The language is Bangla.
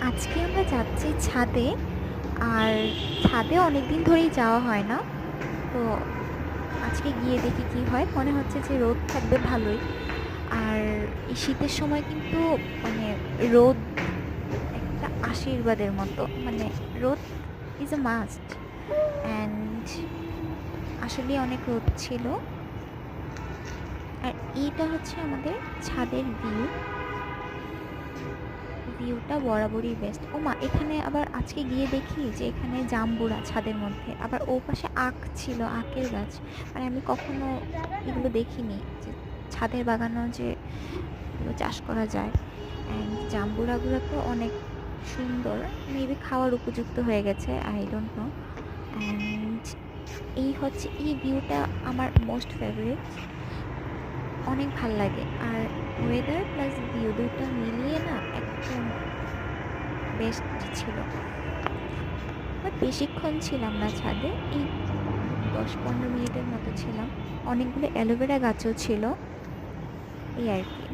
আজকে আমরা যাচ্ছি ছাদে। আর ছাদে অনেক দিন ধরেই যাওয়া হয় না। তো আজকে গিয়ে দেখি কি হয়। মনে হচ্ছে যে রোদ থাকবে ভালোই। আর এই শীতের সময় কিন্তু মানে রোদ একটা আশীর্বাদের মতো। মানে রোদ ইজ আ মাস্ট। অ্যান্ড আসলেই অনেক রোদ ছিল। আর এইটা হচ্ছে আমাদের ছাদের ভিউটা বরাবরই বেস্ট। ওমা, এখানে আবার আজকে গিয়ে দেখি যে এখানে জাম্বুরা ছাদের মধ্যে, আবার ও পাশে আখ ছিল, আখের গাছ। মানে আমি কখনো এগুলো দেখিনি যে ছাদের বাগানও যে এগুলো চাষ করা যায়। অ্যান্ড জাম্বুরাগুলো তো অনেক সুন্দর, মেবি খাওয়ার উপযুক্ত হয়ে গেছে, আই ডোন্ট নো। অ্যান্ড এই ভিউটা আমার মোস্ট ফেভারিট। অনেক ভাল লাগে। আর ওয়েদার প্লাস ভিউ দুইটা মিলিয়ে না একদম বেস্ট ছিল। বাট বেশিক্ষণ ছিলাম না ছাদে, এই 10-15 মিনিটের মতো ছিলাম। অনেকগুলো অ্যালোভেরা গাছও ছিল, এই আর কি।